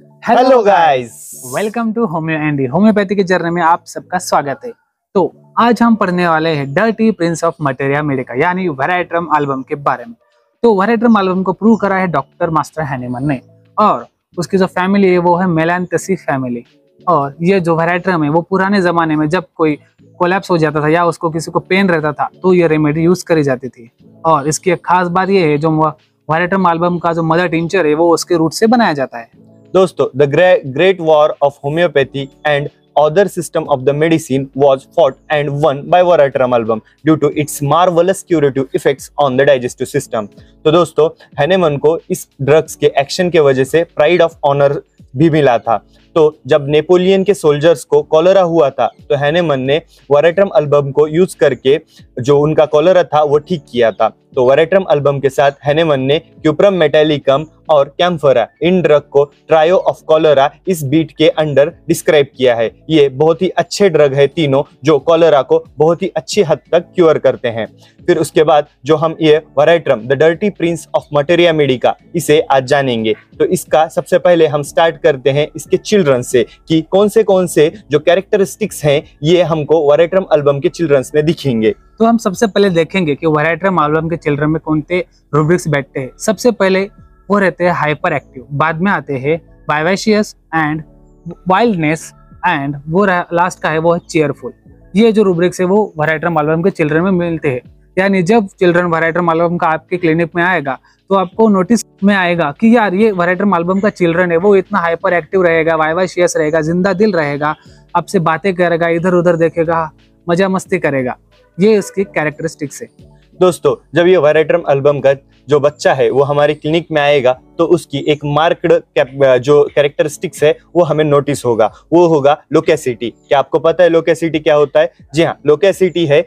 Hello guys, welcome to Homeo Andy. Homeopathy के journey में आप सबका स्वागत है। तो आज हम पढ़ने वाले हैं dirty prince of materia Medica यानी वेराइट्रम एल्बम के बारे में। तो वेराइट्रम एल्बम को प्रूव करा है डॉक्टर मास्टर हैनेमन ने, और उसकी जो फैमिली है वो है मेलांथेसी फैमिली। और ये जो वेराइट्रम है वो पुराने जमाने में जब कोई कोलैप्स हो जाता था या उसको किसी को पेन रहता था तो ये रेमेडी यूज करी जाती थी। और इसकी एक खास बात ये है जो वेराइट्रम एल्बम का जो मदर टिंचर है वो उसके रूट से बनाया जाता है। दोस्तों, the great war of homeopathy and other system of the medicine was fought and won by Veratrum album due to its marvelous curative effects on the digestive system। तो दोस्तों, हैनेमन को इस ड्रग्स के एक्शन के वजह से pride of honour भी मिला था। तो जब नेपोलियन के सोल्जर्स को कॉलरा हुआ था तो हैनेमन ने वेराट्रम एल्बम को यूज करके जो उनका कॉलरा था वो ठीक किया था। तो वेराट्रम एल्बम के साथ हैनेमन ने क्यूप्रम मेटालिकम और कैम्फोरा इन ड्रग को ट्रायो ऑफ कॉलरा इस बीट के अंडर डिस्क्राइब किया है। ये बहुत ही अच्छे ड्रग है तीनों, जो कॉलरा को बहुत ही अच्छी हद तक क्योर करते हैं। फिर उसके बाद जो हम ये veratrum the dirty prince of materia Medica इसे आज जानेंगे। तो इसका सबसे पहले हम स्टार्ट करते हैं इसके चिल्ड्रन से कि कौन से जो कैरेक्टरिस्टिक्स हैं ये हमको वेराट्रम एल्बम के चिल्ड्रंस में दिखेंगे। तो हम सबसे पहले देखेंगे कि वेराट्रम एल्बम के चिल्ड्रन में कौन से रूब्रिक्स बैठते हैं। सबसे पहले वो रहते हैं हाइपर एक्टिव, बाद में आते हैं वाइवेशियस एंड वाइल्डनेस, एंड वो लास्ट का है वो है चीयरफुल। ये जो रूब्रिक्स है वो वेराट्रम एल्बम के चिल्ड्रन में मिलते हैं। यानी जब चिल्ड्रन वेराट्रम एल्बम का आपके क्लिनिक में आएगा तो आपको नोटिस में आएगा कि यार ये वेराट्रम एल्बम का चिल्ड्रन है वो इतना हाइपर एक्टिव रहेगा, वाइवेशियस रहेगा, जिंदा दिल रहेगा, आपसे बातें करेगा, इधर उधर देखेगा, मजा मस्ती करेगा। ये इसकी कैरेक्टरिस्टिक्स है। दोस्तों, जब ये वेराट्रम एल्बम का जो बच्चा है वो हमारे क्लिनिक में आएगा तो उसकी एक मार्क्ड जो कैरेक्टरिस्टिक्स है वो हमें नोटिस होगा, वो होगा लोकेसिटी। क्या आपको पता है लोकेसिटी क्या होता है? जी हाँ, लोकेसिटी है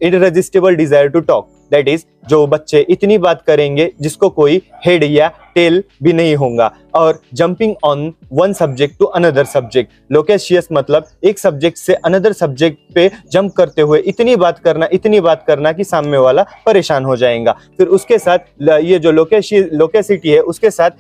irresistible desire to talk. That is जो बच्चे इतनी बात करेंगे जिसको कोई हेड या टेल भी नहीं होगा। और jumping on one subject to another subject. Loquacious मतलब एक सब्जेक्ट से अनदर सब्जेक्ट पे जंप करते हुए इतनी बात करना कि सामने वाला परेशान हो जाएगा। फिर उसके साथ ये जो लोकेसिटी है उसके साथ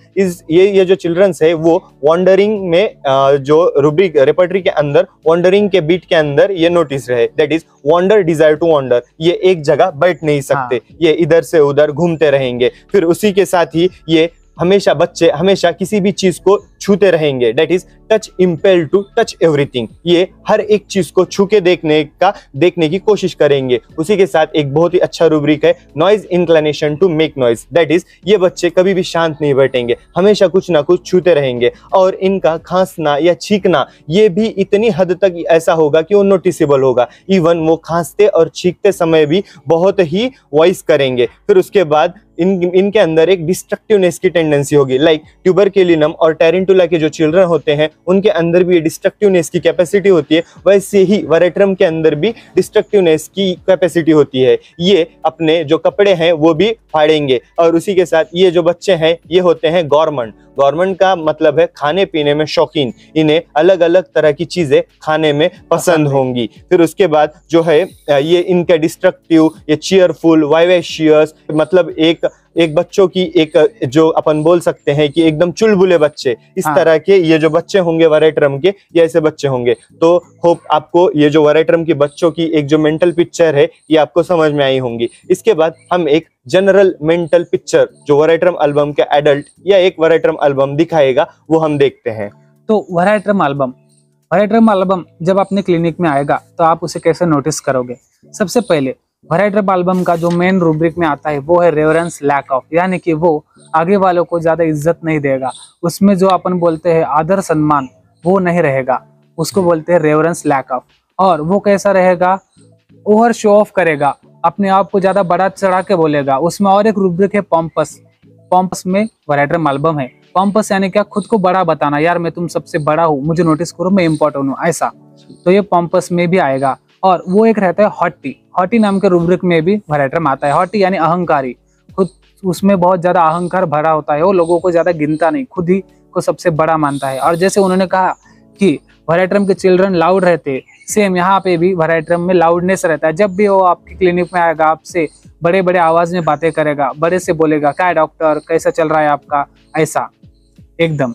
ये जो चिल्ड्रंस है वो वॉन्डरिंग में जो रूब्रिक रेपर्टरी के अंदर वॉन्डरिंग के बीट के अंदर ये नोटिस रहे। That is wander desire to wander. ये एक जगह बैठ नहीं सकते, ये इधर से उधर घूमते रहेंगे। फिर उसी के साथ ही ये बच्चे हमेशा किसी भी चीज को छूते रहेंगे। That is touch impel to touch everything. ये हर एक चीज को छू के देखने की कोशिश करेंगे। उसी के साथ एक बहुत ही अच्छा रूब्रिक है noise inclination to make noise. That is ये बच्चे कभी भी शांत नहीं बैठेंगे, हमेशा कुछ ना कुछ छूते रहेंगे। और इनका खांसना या छींकना ये भी इतनी हद तक ऐसा होगा कि वो नोटिसेबल होगा। इवन वो खांसते और छींकते समय भी बहुत ही वॉइस करेंगे। फिर उसके बाद इनके अंदर एक डिस्ट्रक्टिवनेस की टेंडेंसी होगी। लाइक ट्यूबरकुलिनम और टेरेंटुला के जो चिल्ड्रन होते हैं उनके अंदर भी ये डिस्ट्रक्टिवनेस की कैपेसिटी होती है, वैसे ही वेराट्रम के अंदर भी डिस्ट्रक्टिवनेस की कैपेसिटी होती है। ये अपने जो कपड़े हैं वो भी फाड़ेंगे। और उसी के साथ ये जो बच्चे हैं ये होते हैं गवर्नमेंट का मतलब है खाने पीने में शौकीन। इन्हें अलग अलग तरह की चीजें खाने में पसंद होंगी। फिर उसके बाद जो है ये इनका डिस्ट्रक्टिव, ये चीयरफुल, वाइवेशियस मतलब एक बच्चों की एक जो अपन बोल सकते हैं कि एकदम चुलबुले बच्चे, इस तरह के ये जो बच्चे होंगे वेराट्रम के, ये ऐसे बच्चे होंगे। तो होप आपको ये जो वेराट्रम के बच्चों की एक जो मेंटल पिक्चर है ये आपको समझ में आई होंगी। इसके बाद हम एक जनरल मेंटल पिक्चर जो वेराट्रम एल्बम के एडल्ट या एक वेराट्रम एल्बम दिखाएगा वो हम देखते हैं। तो वेराट्रम एल्बम जब अपने क्लिनिक में आएगा तो आप उसे कैसे नोटिस करोगे? सबसे पहले वेराट्रम एल्बम का जो मेन रूब्रिक में आता है वो है रेवरेंस लैक ऑफ, यानी कि वो आगे वालों को ज्यादा इज्जत नहीं देगा। उसमें जो अपन बोलते हैं आदर सम्मान वो नहीं रहेगा, उसको बोलते हैं रेवरेंस लैक ऑफ। और वो कैसा रहेगा? ओवर शो ऑफ करेगा, अपने आप को ज्यादा बड़ा चढ़ा के बोलेगा। उसमें और एक रूब्रिक है पॉम्पस में वेराट्रम एल्बम है। पॉम्पस यानी क्या? खुद को बड़ा बताना, यार मैं तुम सबसे बड़ा हूँ, मुझे नोटिस करो, मैं इंपॉर्टेंट हूँ, ऐसा। तो ये पॉम्पस में भी आएगा। और वो एक रहता है हॉटी नाम के रूब्रिक में भी वेराट्रम आता है। हॉटी यानी अहंकारी, खुद उसमें बहुत ज्यादा अहंकार भरा होता है, वो लोगों को ज्यादा गिनता नहीं, खुद ही को सबसे बड़ा मानता है। और जैसे उन्होंने कहा कि वेराट्रम के चिल्ड्रन लाउड रहते, सेम यहाँ पे भी वेराट्रम में लाउडनेस रहता है। जब भी वो आपकी क्लिनिक में आएगा आपसे बड़े बड़े आवाज में बातें करेगा, बड़े से बोलेगा, क्या डॉक्टर कैसा चल रहा है आपका, ऐसा एकदम।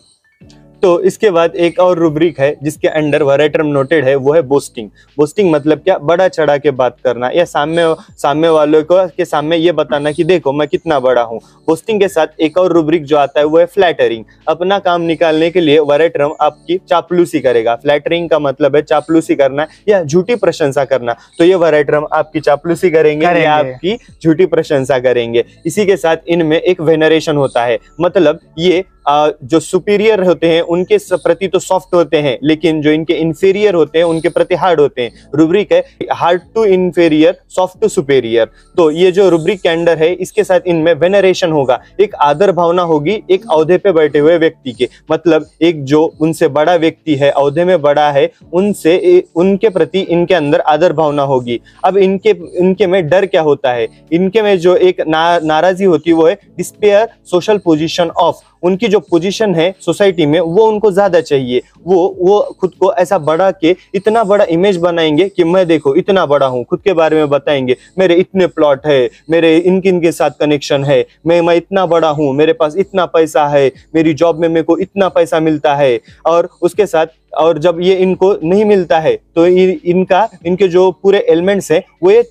तो इसके बाद एक और रूब्रिक है जिसके अंडर वराइटर टर्म नोटेड है, वो है बोस्टिंग। बोस्टिंग मतलब क्या, बड़ा चढ़ा के बात करना या सामने वालों को के सामने ये बताना कि देखो मैं कितना बड़ा हूँ। बोस्टिंग के साथ एक और रूब्रिक जो आता है वो है फ्लैटरिंग। अपना काम निकालने के लिए वराइटर टर्म आपकी चापलूसी करेगा। फ्लैटरिंग का मतलब है चापलूसी करना या झूठी प्रशंसा करना, तो ये वराइटर टर्म आपकी चापलूसी करेंगे या आपकी झूठी प्रशंसा करेंगे। इसी के साथ इनमें एक वेनरेशन होता है, मतलब ये जो सुपीरियर होते हैं उनके प्रति तो सॉफ्ट होते हैं, लेकिन जो इनके इंफीरियर होते हैं उनके प्रति हार्ड होते हैं। रूब्रिक है hard to inferior, soft to superior. तो ये जो रूब्रिक के अंडर है इसके साथ इनमें वेनरेशन होगा, एक आदर भावना होगी एक औहदे पे बैठे हुए व्यक्ति के, मतलब एक जो उनसे बड़ा व्यक्ति है, औहदे में बड़ा है, उनके प्रति इनके अंदर आदर भावना होगी। अब इनके में डर क्या होता है, इनके में जो एक नाराजगी होती है वो है डिस्पेयर सोशल पोजीशन ऑफ। उनकी जो पोजीशन है सोसाइटी में वो उनको ज्यादा चाहिए, वो खुद को ऐसा बड़ा के इतना बड़ा इमेज बनाएंगे कि मैं देखो इतना बड़ा हूँ, खुद के बारे में बताएंगे, मेरे इतने प्लॉट है, मेरे इनकिन के साथ कनेक्शन है, मैं इतना बड़ा हूँ, मेरे पास इतना पैसा है, मेरी जॉब में मेरे को इतना पैसा मिलता है। और उसके साथ और जब ये इनको नहीं मिलता है तो इनके जो पूरे एलिमेंट्स हैं वो ये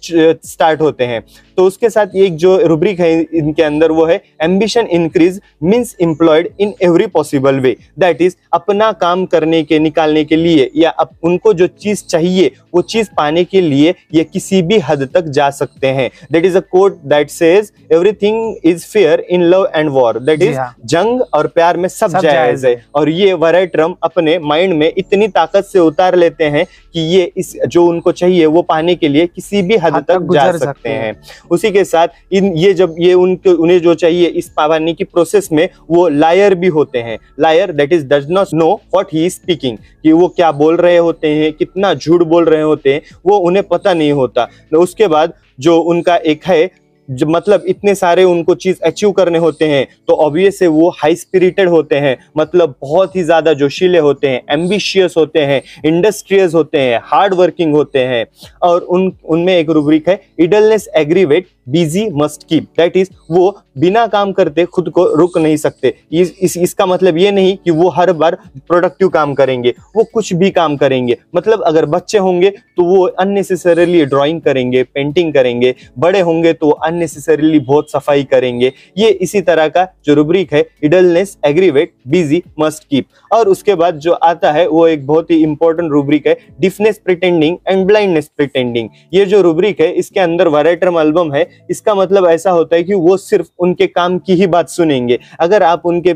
स्टार्ट होते हैं। तो उसके साथ एक जो रूब्रिक है इनके अंदर वो है ambition increase means employed in every possible way. That is अपना काम करने के निकालने के लिए या उनको जो चीज चाहिए वो चीज पाने के लिए ये किसी भी हद तक जा सकते हैं। That is a coat that says everything is fair in love and war. That is जंग और प्यार में सब जायज है। और ये वराइटर टर्म अपने माइंड में इतनी ताकत से उतार लेते हैं कि ये इस जो उनको चाहिए वो पाने के लिए किसी भी हद तक जा सकते हैं। उसी के साथ उन्हें जो चाहिए इस पाने की प्रोसेस में वो लायर भी होते हैं। Liar that is does not know what he is speaking, कि वो क्या बोल रहे होते हैं, कितना झूठ बोल रहे होते हैं वो उन्हें पता नहीं होता। तो उसके बाद जो उनका एक है मतलब इतने सारे उनको चीज अचीव करने होते हैं तो ऑब्वियस है वो हाई स्पिरिटेड होते हैं, मतलब बहुत ही ज्यादा जोशीले होते हैं, एम्बिशियस होते हैं, इंडस्ट्रियस होते हैं, हार्ड वर्किंग होते हैं। और उनमें एक रूब्रिक है idleness aggravate busy must keep. That is वो बिना काम करते खुद को रुक नहीं सकते। इसका मतलब ये नहीं कि वो हर बार प्रोडक्टिव काम करेंगे, वो कुछ भी काम करेंगे। मतलब अगर बच्चे होंगे तो वो अननेसेसरीली ड्राइंग करेंगे, पेंटिंग करेंगे, बड़े होंगे तो अननेसेसरीली बहुत सफाई करेंगे। ये इसी तरह का जो रूब्रिक है idleness aggravate busy must keep. और उसके बाद जो आता है वो एक बहुत ही इंपॉर्टेंट रूब्रिक है deafness pretending and blindness pretending. ये जो रूब्रिक है इसके अंदर वराइटर टर्म एल्बम है, इसका मतलब ऐसा होता है कि वो सिर्फ उनके काम की ही बात सुनेंगे। अगर आप उनके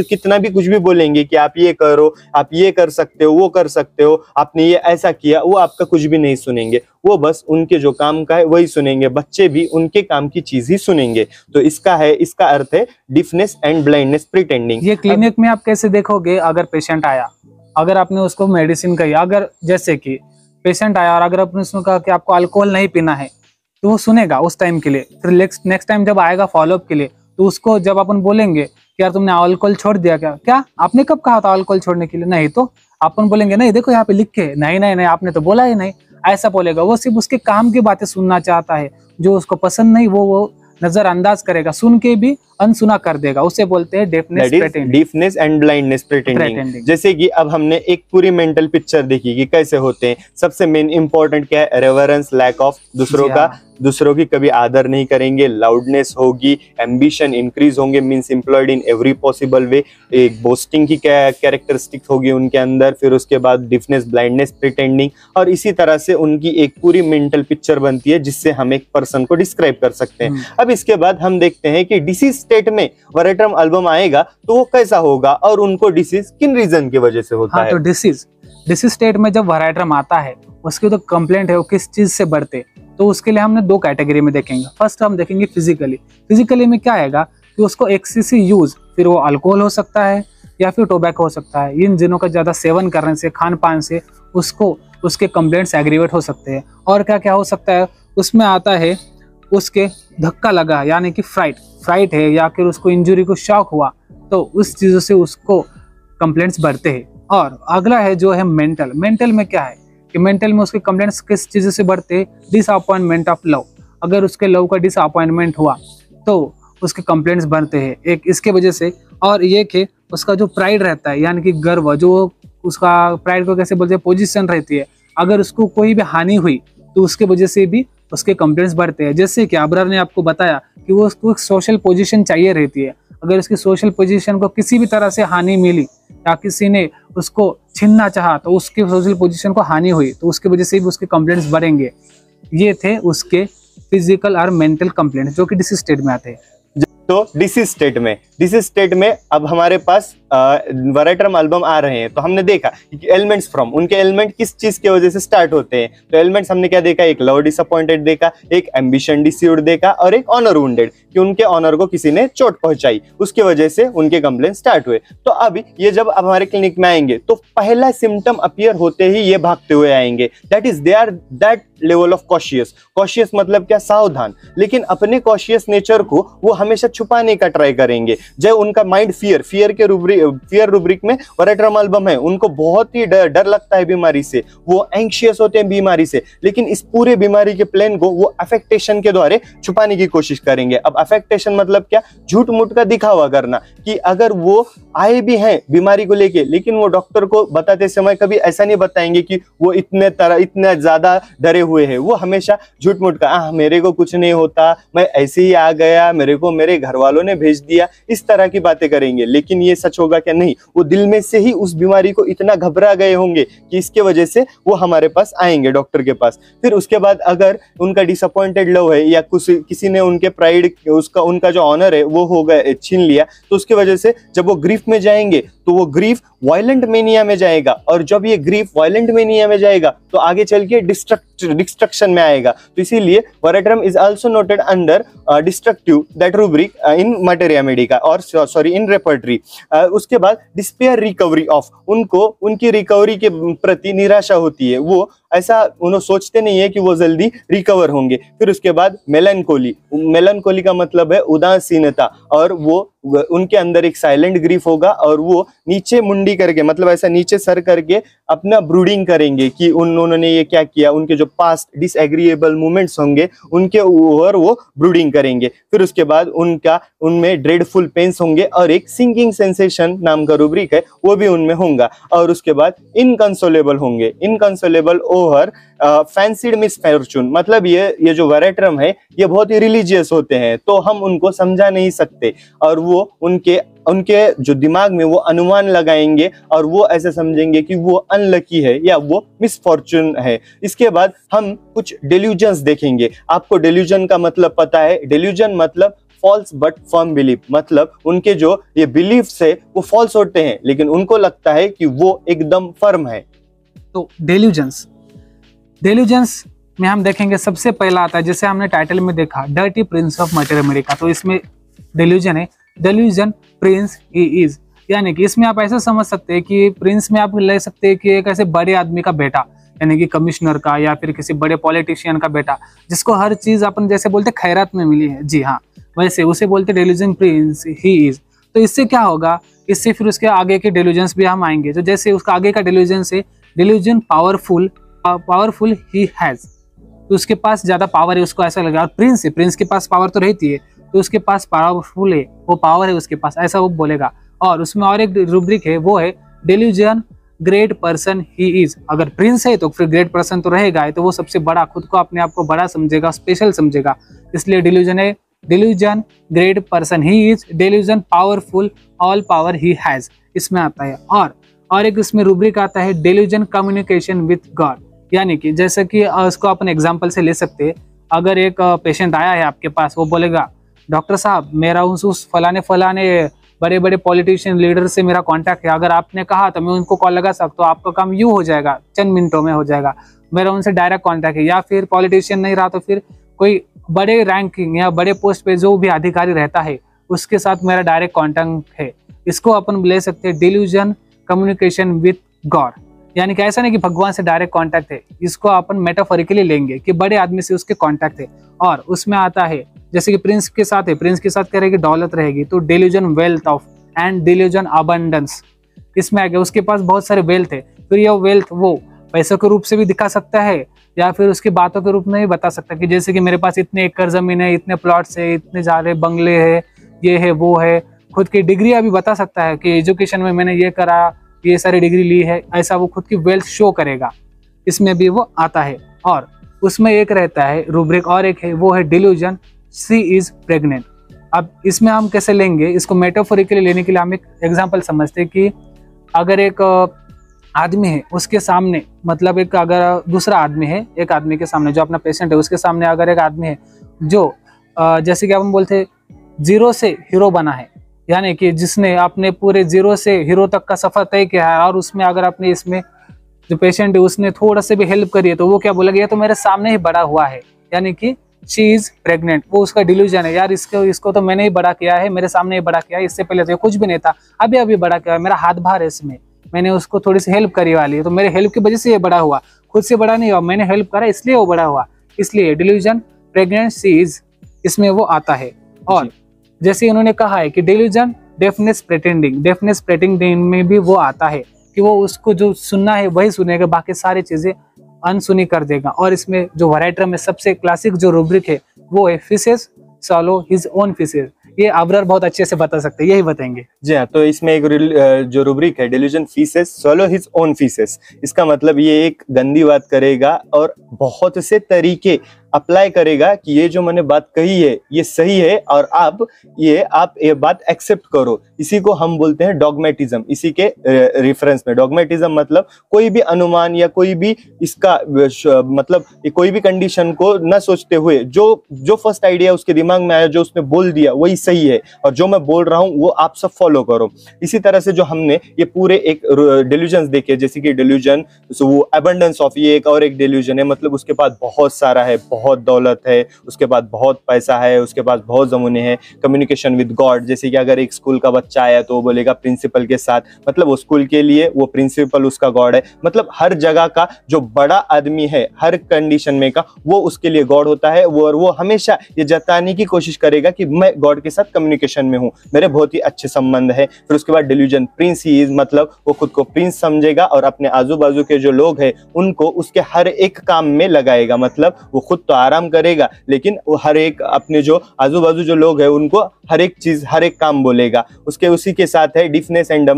कितना भी कुछ भी बोलेंगे कि आप ये करो, आप ये कर सकते हो, वो कर सकते हो, आपने ये ऐसा किया, वो आपका कुछ भी नहीं सुनेंगे। वो बस उनके जो काम का है वही सुनेंगे। बच्चे भी उनके काम की चीज ही सुनेंगे। तो इसका अर्थ है डिफनेस एंड ब्लाइंडनेस प्रिटेंडिंग। ये क्लिनिक में आप कैसे देखोगे, अगर पेशेंट आया, अगर आपने उसको मेडिसिन कही, अगर जैसे कि पेशेंट आया और अगर आपने उसको कहा कि आपको अल्कोहल नहीं पीना है तो वो सुनेगा उस टाइम के लिए। फिर नेक्स्ट टाइम जब आएगा फॉलोअप के लिए तो उसको जब अपन बोलेंगे कि यार तुमने अल्कोहल छोड़ दिया क्या आपने कब कहा था अल्कोहल छोड़ने के लिए, नहीं तो अपन बोलेंगे नहीं देखो यहाँ पे लिख के, नहीं आपने तो बोला ही नहीं, ऐसा बोलेगा। वो सिर्फ उसके काम की बातें सुनना चाहता है, जो उसको पसंद नहीं वो नजरअंदाज करेगा, सुन के भी अनसुना कर देगा। उसे बोलते हैं डिफनेस एंड ब्लाइंडनेस प्रिटेंडिंग। जैसे कि अब हमने एक पूरी मेंटल पिक्चर देखी कि कैसे होते हैं। सबसे मेन इंपॉर्टेंट क्या है, रेवरेंस, लैक ऑफ दूसरों की कभी आदर नहीं करेंगे, लाउडनेस होगी, एम्बिशन इंक्रीज होंगे means employed in every possible way, एक बोस्टिंग की कैरेक्टरिस्टिक होगी उनके अंदर। फिर उसके बाद डिफनेस, ब्लाइंडनेस, प्रिटेंडिंग, और इसी तरह से उनकी एक पूरी मेंटल पिक्चर बनती है जिससे हम एक पर्सन को डिस्क्राइब कर सकते हैं। अब इसके बाद हम देखते हैं कि डिसीज स्टेट में वराइटर टर्म एल्बम आएगा तो वो कैसा होगा और उनको डिसीज किन रीजन की वजह से होता है। तो डिसीज स्टेट में जब वराइटर टर्म आता है उसकी तो कंप्लेंट है वो किस चीज से बढ़ते, तो उसके लिए हमने दो कैटेगरी में देखेंगे। फर्स्ट हम देखेंगे फिजिकली में क्या आएगा कि उसको एक्सेसिव यूज, फिर वो अल्कोहल हो सकता है या फिर टोबैको हो सकता है। इन जिनों का ज्यादा सेवन करने से, खान पान से उसके कंप्लेंट्स एग्रीवेट हो सकते हैं। और क्या हो सकता है, उसमें आता है उसके धक्का लगा यानी कि फ्राइट है या फिर उसको इंजरी को शॉक हुआ, तो उस चीजों से उसको कंप्लेंट्स बढ़ते हैं। और अगला है जो है मेंटल में क्या है कि मेंटल में उसके कंप्लेंट्स किस चीज से बढ़ते हैं, डिसअपॉइंटमेंट ऑफ लव। अगर उसके लव का डिसअपॉइंटमेंट हुआ तो उसके कंप्लेंट्स बनते हैं, एक इसके वजह से। और ये कि उसका जो प्राइड रहता है, यानी कि गर्व, जो उसका प्राइड को कैसे बोलते हैं, पोजीशन रहती है, अगर उसको कोई भी हानि हुई तो उसके वजह से भी उसके कंप्लेंट्स बढ़ते हैं। जैसे कि अबरार ने आपको बताया कि वो उसको एक सोशल पोजीशन चाहिए रहती है, अगर उसकी सोशल पोजीशन को किसी भी तरह से हानि मिली या किसी ने उसको छीनना चाहा तो उसके सोशल पोजीशन को हानि हुई तो उसकी वजह से भी उसके कंप्लेंट्स बढ़ेंगे। ये थे उसके फिजिकल और मेंटल कंप्लेंट्स जो कि डिसीज स्टेट में आते हैं। तो डिसीज स्टेट में अब हमारे पास वराइटरम एल्बम आ रहे हैं, तो हमने देखा कि एलिमेंट्स फ्रॉम, उनके एलिमेंट किस चीज की वजह से स्टार्ट होते हैं। तो एलिमेंट्स हमने क्या देखा, एक लव डिसअपॉइंटेड देखा, एक एम्बिशन डिस्यूड देखा और एक ऑनर वुंडेड, कि उनके ऑनर को किसी ने चोट पहुंचाई, उसकी वजह से उनके कंप्लेंट स्टार्ट हुए। तो अब ये जब अब हमारे क्लिनिक में आएंगे तो पहला सिम्टम अपीयर होते ही ये भागते हुए आएंगे, that is they are that level of cautious मतलब क्या, सावधान। लेकिन अपने कॉशियस नेचर को वो हमेशा छुपाने का ट्राई करेंगे। जब उनका माइंड फियर रूब्रिक में वराइटरम एल्बम है, उनको बहुत ही डर लगता है बीमारी से, वो एंग्शियस होते हैं बीमारी से, लेकिन इस पूरे बीमारी के प्लान को वो अफेक्टेशन के द्वारा छुपाने की कोशिश करेंगे। अब अफेक्टेशन मतलब क्या, झूठ मूठ का दिखावा करना, कि अगर वो आए भी हैं बीमारी को लेके, लेकिन वो डॉक्टर को बताते समय कभी ऐसा नहीं बताएंगे कि वो इतना ज्यादा डरे हुए हैं। वो हमेशा झूठ मूठ का, मेरे को कुछ नहीं होता, मैं ऐसे ही आ गया, मेरे को मेरे घर वालों ने भेज दिया, इस तरह की बातें करेंगे। लेकिन ये सच होगा क्या, नहीं, वो दिल में से ही उस बीमारी को इतना घबरा गए होंगे कि इसके वजह से वो हमारे पास आएंगे डॉक्टर के पास। फिर उसके बाद अगर उनका डिसअपॉइंटेड लव है या किसी ने उनके प्राइड, उनका जो ऑनर है वो हो गया, छीन लिया, तो उसकी वजह से जब वो ग्रीफ में जाएंगे तो वो ग्रीफ वायलेंट मेनिया में जाएगा, और जब ये ग्रीफ वायलेंट मेनिया में जाएगा तो आगे चल के डिस्ट्रक्शन में आएगा। तो इसीलिए Veratrum is also noted under destructive that rubric in materia medica और सॉरी इन रेपर्टरी। उसके बाद डिस्पेयर रिकवरी ऑफ, उनको उनकी रिकवरी के प्रति निराशा होती है, वो ऐसा उन्हें सोचते नहीं है कि वो जल्दी रिकवर होंगे। फिर उसके बाद मेलनकोली का मतलब है उदासीनता, और वो उनके अंदर एक साइलेंट ग्रीफ होगा, और वो नीचे मुंडी करके, मतलब ऐसा नीचे सर करके अपना ब्रूडिंग करेंगे कि उन्होंने ये क्या किया, उनके जो पास्ट डिसएग्रीएबल मोमेंट्स होंगे उनके ऊपर वो ब्रूडिंग करेंगे। फिर उसके बाद उनमें ड्रेडफुल पेन्स होंगे, और एक सिंकिंग सेंसेशन नाम का रूब्रिक है वो भी उनमें होगा। और उसके बाद इनकंसोलेबल होंगे, इनकंसोलेबल ओवर फैंसीड मिसफॉर्चून, मतलब ये जो वराइटरम है ये बहुत ही रिलीजियस होते हैं, तो हम उनको समझा नहीं सकते, और वो उनके जो दिमाग में वो अनुमान लगाएंगे और वो ऐसे समझेंगे कि वो अनलकी है या वो मिसफॉर्चून है। इसके बाद हम कुछ डेल्यूजन्स देखेंगे। आपको डेल्यूजन का मतलब पता है, डेल्यूजन मतलब फॉल्स बट फर्म बिलीफ, मतलब उनके जो ये बिलीफ्स है वो फॉल्स होते हैं लेकिन उनको लगता है कि वो एकदम फर्म है। तो डेल्यूजन्स में हम देखेंगे सबसे पहला आता है, जैसे हमने टाइटल में देखा, dirty prince of materia Medica, तो इसमें डेल्यूजन है, डेल्यूजन प्रिंस ही इज, यानी कि इसमें आप ऐसा समझ सकते हैं कि प्रिंस में आप ले सकते हैं कि एक ऐसे बड़े आदमी का बेटा, यानी कि कमिश्नर का या फिर किसी बड़े पॉलिटिशियन का बेटा, जिसको हर चीज अपन जैसे बोलते खैरात में मिली है, जी हाँ, वैसे उसे बोलते डेल्यूजन प्रिंस ही इज। तो इससे क्या होगा, इससे फिर उसके आगे के डेल्यूजन्स भी हम आएंगे। तो जैसे उसका आगे का डेल्यूजन से डेल्यूजन पावरफुल ही हैज, तो उसके पास ज्यादा पावर है, उसको ऐसा लगा। और प्रिंस के पास पावर तो रहती है, तो उसके पास पावरफुल है, वो पावर है उसके पास, ऐसा वो बोलेगा। और उसमें और एक रूब्रिक है, वो है delusion great person he is. अगर प्रिंस है तो फिर ग्रेट पर्सन तो रहेगा, तो वो सबसे बड़ा, खुद को अपने आप को बड़ा समझेगा, स्पेशल समझेगा, इसलिए डेल्यूजन है, delusion great person he is, delusion powerful all power he has, इसमें आता है। और एक इसमें रूब्रिक आता है डेल्यूजन कम्युनिकेशन विथ गॉड, यानी कि जैसे कि उसको अपन एग्जांपल से ले सकते हैं। अगर एक पेशेंट आया है आपके पास, वो बोलेगा डॉक्टर साहब मेरा उस फलाने बड़े बड़े पॉलिटिशियन लीडर से मेरा कांटेक्ट है, अगर आपने कहा तो मैं उनको कॉल लगा सकता हूँ, आपका काम यूँ हो जाएगा, चंद मिनटों में हो जाएगा, मेरा उनसे डायरेक्ट कांटेक्ट है। या फिर पॉलिटिशियन नहीं रहा तो फिर कोई बड़े रैंकिंग या बड़े पोस्ट पे जो भी अधिकारी रहता है उसके साथ मेरा डायरेक्ट कांटेक्ट है, इसको अपन ले सकते हैं डेल्यूजन कम्युनिकेशन विथ गॉड, यानी कि ऐसा नहीं कि भगवान से डायरेक्ट कांटेक्ट है, इसको अपन मेटाफोरिकली लेंगे कि बड़े आदमी से उसके कांटेक्ट है। और उसमें आता है जैसे कि प्रिंस के साथ है, प्रिंस के साथ क्या रहेगी, दौलत रहेगी, तो delusion wealth of and delusion abundance, इसमें आ गया, उसके पास बहुत सारे वेल्थ है, फिर यह वेल्थ वो पैसों के रूप से भी दिखा सकता है या फिर उसकी बातों के रूप में भी बता सकता है कि जैसे कि मेरे पास इतने एकड़ जमीन है, इतने प्लॉट्स है, इतने सारे बंगले है, ये है वो है। खुद की डिग्री अभी बता सकता है कि एजुकेशन में मैंने ये करा, ये सारी डिग्री ली है, ऐसा वो खुद की वेल्थ शो करेगा, इसमें भी वो आता है। और उसमें एक रहता है रूब्रिक और एक है, वो है डिल्यूजन, शी इज प्रेग्नेंट। अब इसमें हम कैसे लेंगे इसको, मेटाफोरिकली लेने के लिए हम एक एग्जांपल समझते हैं कि अगर एक आदमी है, उसके सामने मतलब एक अगर दूसरा आदमी है, एक आदमी के सामने जो अपना पेशेंट है उसके सामने अगर एक आदमी है जो जैसे कि हम बोलते हैं जीरो से हीरो बना है, यानी कि जिसने अपने पूरे जीरो से हीरो तक का सफर तय किया है, और उसमें अगर अपने इसमें जो पेशेंट है उसने थोड़ा से भी हेल्प करी है तो वो क्या बोलेगा, ये तो मेरे सामने ही बड़ा हुआ है, यानी कि शी इज प्रेग्नेंट। वो उसका डिल्यूजन है, यार इसको तो मैंने ही बड़ा किया है, मेरे सामने ही बड़ा किया है, इससे पहले तो ये कुछ भी नहीं था, अभी अभी बड़ा किया है, मेरा हाथ बाहर है इसमें, मैंने उसको थोड़ी सी हेल्प करी वाली है, तो मेरे हेल्प की वजह से ये बड़ा हुआ, खुद से बड़ा नहीं हुआ, मैंने हेल्प करा इसलिए वो बड़ा हुआ। इसलिए डिल्यूजन, प्रेग्नेंट, शी इज, इसमें वो आता है। और जैसे उन्होंने कहा है कि डिल्यूजन, डेफनेस प्रेटेंडिंग में भी वो आता है कि वो उसको जो सुनना है वही सुनेगा, बाकी सारी चीजें अनसुनी कर देगा। और इसमें जो वराइटर में सबसे क्लासिक जो रूब्रिक है वो है फिशेस सॉलो हिज ओन फिशेस। ये अब्रार बहुत अच्छे से बता सकते हैं, यही बताएंगे। जी हाँ, तो इसमें एक जो रूब्रिक है delusion fishes सॉलो his own fishes, इसका मतलब ये एक गंदी बात करेगा और बहुत से तरीके अप्लाई करेगा कि ये जो मैंने बात कही है ये सही है और आप ये बात एक्सेप्ट करो। इसी को हम बोलते हैं डॉगमेटिज्म। इसी के रेफरेंस में डॉगमेटिज्म मतलब कोई भी अनुमान या कोई भी इसका मतलब कोई भी कंडीशन को न सोचते हुए जो फर्स्ट आइडिया उसके दिमाग में आया, जो उसने बोल दिया वही सही है और जो मैं बोल रहा हूँ वो आप सब फॉलो करो। इसी तरह से जो हमने ये पूरे एक डिल्यूजन देखे, जैसे कि डिल्यूजन वो एबंडेंस ऑफ, ये एक और एक डिल्यूजन है, मतलब उसके पास बहुत सारा है, बहुत दौलत है, उसके पास बहुत पैसा है, उसके पास बहुत जमीनें हैं। कम्युनिकेशन विद गॉड, जैसे कि अगर एक स्कूल का बच्चा आया तो वो बोलेगा प्रिंसिपल के साथ, मतलब वो स्कूल के लिए वो प्रिंसिपल उसका गॉड है। मतलब हर जगह का जो बड़ा आदमी है, हर कंडीशन में का वो उसके लिए गॉड होता है। वो हमेशा ये जताने की कोशिश करेगा कि मैं गॉड के साथ कम्युनिकेशन में हूँ, मेरे बहुत ही अच्छे संबंध है। फिर उसके बाद डिल्यूजन प्रिंस ही इज, मतलब वो खुद को प्रिंस समझेगा और अपने आजू बाजू के जो लोग हैं उनको उसके हर एक काम में लगाएगा। मतलब वो खुद तो आराम करेगा लेकिन वो हर एक अपने जो आजू बाजू जो लोग हैं उनको हर एक चीज, हर एक काम बोलेगा। उसी के साथ है डिफनेस एंड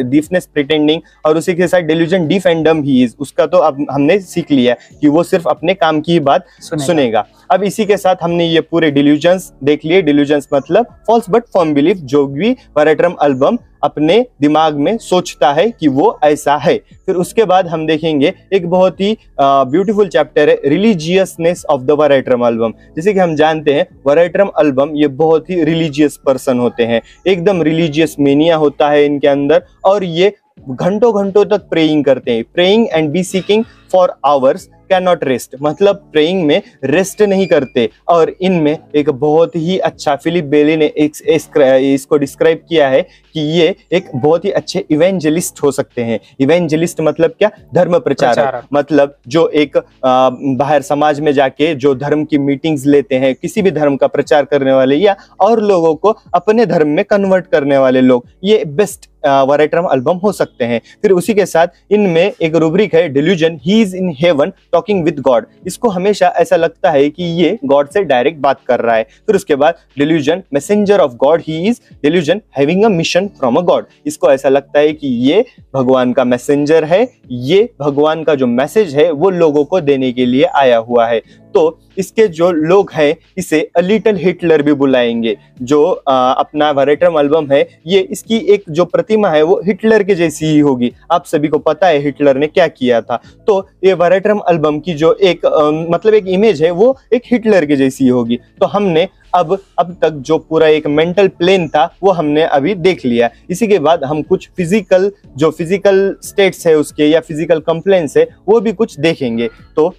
डिफनेस प्रिटेंडिंग, और उसी के साथ डिल्यूजन डिफ एंड डम ही इज। उसका तो अब हमने सीख लिया कि वो सिर्फ अपने काम की ही बात सुनेगा। अब इसी के साथ हमने ये पूरे डिल्यूजन्स देख लिए। डिल्यूजन्स मतलब फॉल्स बट फर्म बिलीफ, जो भी वराइटरम एल्बम अपने दिमाग में सोचता है कि वो ऐसा है। फिर उसके बाद हम देखेंगे एक बहुत ही ब्यूटीफुल चैप्टर है रिलीजियसनेस ऑफ द वराइटरम एल्बम। जैसे कि हम जानते हैं वराइटरम एल्बम ये बहुत ही रिलीजियस पर्सन होते हैं, एकदम रिलीजियस मेनिया होता है इनके अंदर, और ये घंटों घंटों तक प्रेइंग करते हैं। Praying and be seeking for hours can not rest, मतलब प्रेइंग में रेस्ट नहीं करते। और इनमें एक बहुत ही अच्छा फिलिप बेली ने इसको डिस्क्राइब किया है कि ये एक बहुत ही अच्छे इवेंजलिस्ट हो सकते हैं। इवेंजलिस्ट मतलब क्या? धर्म प्रचारक। मतलब जो एक बाहर समाज में जाके जो धर्म की मीटिंग्स लेते हैं, किसी भी धर्म का प्रचार करने वाले या और लोगों को अपने धर्म में कन्वर्ट करने वाले लोग, ये बेस्ट वराइटरम एल्बम हो सकते हैं। फिर उसी के साथ इनमें एक रूब्रिक है delusion he is in heaven talking with God. इसको हमेशा ऐसा लगता है कि ये गॉड से डायरेक्ट बात कर रहा है। फिर उसके बाद delusion messenger of God he is delusion having a mission from a God. इसको ऐसा लगता है कि ये भगवान का मैसेंजर है, ये भगवान का जो मैसेज है वो लोगों को देने के लिए आया हुआ है। तो इसके जो लोग हैं इसे अ लिटिल हिटलर भी बुलाएंगे। जो अपना वराइटरम एल्बम है, ये इसकी एक जो प्रतिमा है वो हिटलर के जैसी ही होगी। आप सभी को पता है हिटलर ने क्या किया था। तो ये वराइटरम एल्बम की जो एक मतलब एक इमेज है वो एक हिटलर के जैसी होगी। तो हमने अब तक जो पूरा एक मेंटल प्लेन था वो हमने अभी देख लिया। इसी के बाद हम कुछ फिजिकल स्टेट्स है उसके या फिजिकल कंप्लेंट्स है वो भी कुछ देखेंगे। तो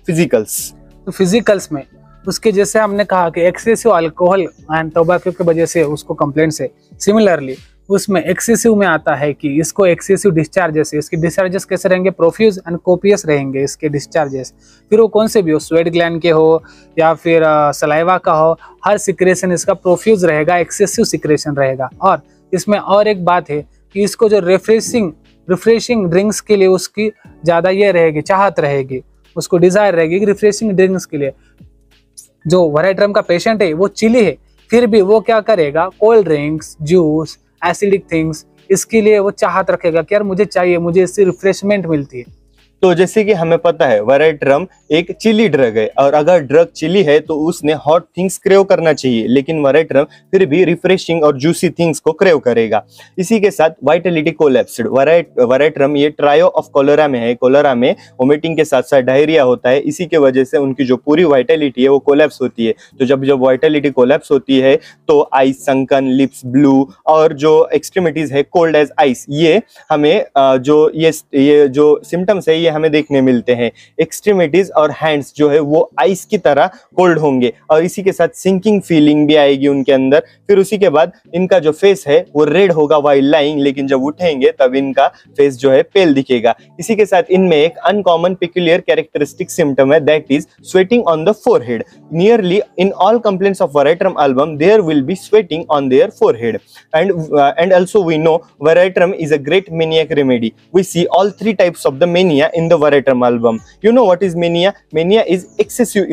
फिजिकल्स में उसके जैसे हमने कहा कि एक्सेसिव अल्कोहल एंड टोबैको की वजह से उसको कंप्लेंट्स है। सिमिलरली उसमें एक्सेसिव में आता है कि इसको एक्सेसिव डिस्चार्जेस है। इसके डिस्चार्जेस कैसे रहेंगे? प्रोफ्यूज एंड कोपियस रहेंगे इसके डिस्चार्जेस। फिर वो कौन से भी हो, स्वेट ग्लैंड के हो या फिर सलाइवा का हो, हर सिक्रेशन इसका प्रोफ्यूज रहेगा, एक्सेसिव सिक्रेशन रहेगा। और इसमें और एक बात है कि इसको जो रिफ्रेशिंग ड्रिंक्स के लिए उसकी ज़्यादा ये रहेगी, चाहत रहेगी। उसको डिजायर रहेगी कि रिफ्रेशिंग ड्रिंक्स के लिए। जो वराइट्रम का पेशेंट है वो चिली है, फिर भी वो क्या करेगा, cold drinks, juice, acidic things, इसके लिए वो चाहत रखेगा कि यार मुझे चाहिए, मुझे इससे रिफ्रेशमेंट मिलती है। तो जैसे कि हमें पता है वराइट्रम एक चिली ड्रग है, और अगर ड्रग चिली है तो उसने हॉट थिंग्स क्रेव करना चाहिए, लेकिन वराइट्रम फिर भी रिफ्रेशिंग और जूसी थिंग्स को क्रेव करेगा। इसी के साथ वाइटलिटी कोलैप्स्ड। वराइट्रम ये ट्रायो ऑफ कोलेरा में है। कोलेरा में वोमिटिंग के साथ साथ डायरिया होता है, इसी के वजह से उनकी जो पूरी वाइटलिटी है वो कोलैप्स होती है। तो जब वाइटलिटी कोलैप्स होती है तो आइस संकन, लिप्स ब्लू, और जो एक्सट्रीमिटीज है कोल्ड एज आइस, ये हमें ये जो सिम्टम्स है ये हमें देखने मिलते हैं। एक्सट्रीमिटीज और हैंड्स जो है वो आइस की तरह कोल्ड होंगे, और इसी के साथ सिंकिंग फीलिंग भी आएगी उनके अंदर। फिर उसी के बाद इनका जो फेस है वो रेड होगा वाइल लाइंग, लेकिन जब उठेंगे तब इनका फेस जो है पेल दिखेगा। इसी के साथ इनमें एक अनकॉमन पेक्यूलियर कैरेक्टरिस्टिक सिम्टम है, that is sweating on the forehead. Nearly in all complaints of Veratrum album there will be sweating on their forehead, and also we know Varaitram is a great maniac remedy. We see all three types of the mania in the Varaitram album. You know what is mania? Mania is excessive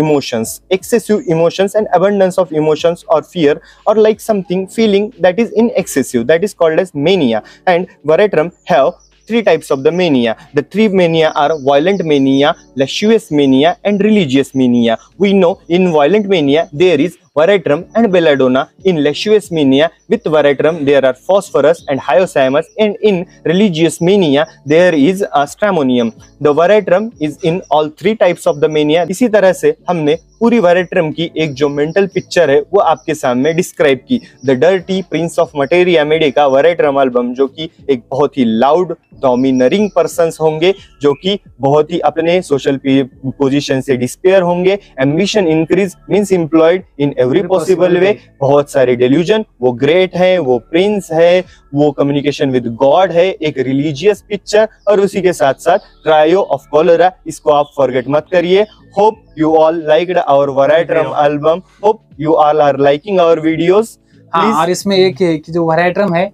emotions and abundance of emotions or fear, or like something feeling that is in excessive, that is called as mania. And Varaitram have three types of the mania. The three mania are violent mania, lascivious mania, and religious mania. We know in violent mania there is Varaitram and belladonna. In lascivious mania with Varaitram there are phosphorus and hyoscyamus, and in religious mania there is stramonium. The Varaitram is in all three types of the mania. इसी तरह से हमने पूरी वराइट्रम की एक जो mental picture है वो आपके सामने डिस्क्राइब की। The dirty prince of materia medica Veratrum album, जो कि एक बहुत ही लाउड डोमिनरिंग पर्सन्स होंगे, जो कि बहुत ही अपने सोशल पोजीशन से डिस्पेयर होंगे। Ambition increase means employed in every possible way. बहुत सारे डेल्यूजन, वो ग्रेट है, वो प्रिंस है, वो कम्युनिकेशन विद गॉड है, एक रिलीजियस पिक्चर, और उसी के साथ साथ ट्रायो ऑफ कोलेरा, इसको आप फॉरगेट मत करिए। Hope you all liked our Varaitram album. Hope you all are liking our videos. हाँ, और इसमें एक है कि जो वराइट्रम है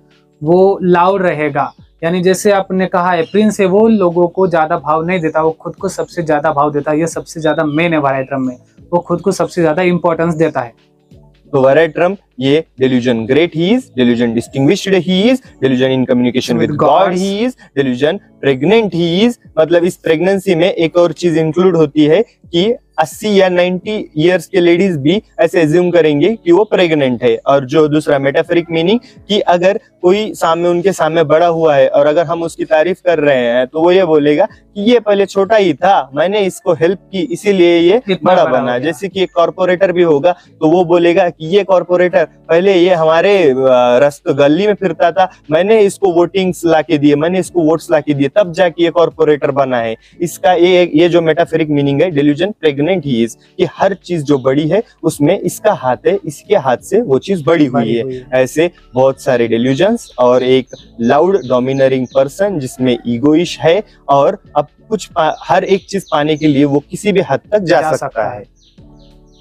वो लाउड रहेगा, यानी जैसे आपने कहा है प्रिंस है, वो लोगों को ज्यादा भाव नहीं देता, वो खुद को सबसे ज्यादा भाव देता है। ये सबसे ज्यादा मेन है वराइट्रम में, वो खुद को सबसे ज्यादा इंपॉर्टेंस देता है। तो वराइट्रम ये delusion great he is, delusion distinguished he is, delusion in communication with God he is, delusion pregnant he is। मतलब इस प्रेगनेंसी में एक और चीज इंक्लूड होती है कि 80 या 90 इयर्स के लेडीज भी ऐसे एज्यूम करेंगे कि वो प्रेग्नेंट है। और जो दूसरा मेटाफोरिक मीनिंग कि अगर कोई सामने उनके सामने बड़ा हुआ है और अगर हम उसकी तारीफ कर रहे हैं तो वो ये बोलेगा कि ये पहले छोटा ही था, मैंने इसको हेल्प की इसीलिए ये बड़ा बना। जैसे कि एक कॉर्पोरेटर भी होगा तो वो बोलेगा कि ये कॉर्पोरेटर पहले ये हमारे गली में फिरता था, मैंने इसको वोटिंग्स लाके दिए, मैंने इसको वोट्स लाके दिए, तब जाके ये कॉर्पोरेटर बना है। इसका ये जो मेटाफोरिक मीनिंग है डेल्यूजन प्रेग्नेंट ही इज, कि हर चीज जो बड़ी है उसमें इसका हाथ है, इसके हाथ से वो चीज बड़ी हुई है। ऐसे बहुत सारे डेल्यूजन्स और एक लाउड डोमिनरिंग पर्सन जिसमें ईगोइश है और अब कुछ हर एक चीज पाने के लिए वो किसी भी हद तक जा सकता है।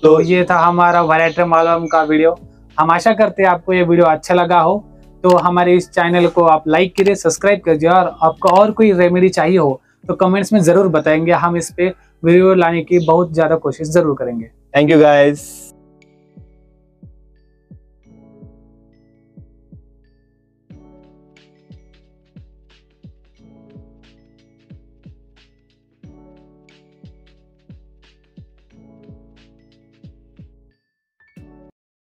तो ये था हमारा वराइट्रम एल्बम का वीडियो। हम आशा करते हैं आपको ये वीडियो अच्छा लगा हो, तो हमारे इस चैनल को आप लाइक करिए, सब्सक्राइब कीजिए, और आपको और कोई रेमेडी चाहिए हो तो कमेंट्स में जरूर बताएंगे। हम इस पे वीडियो लाने की बहुत ज्यादा कोशिश जरूर करेंगे। Thank you guys.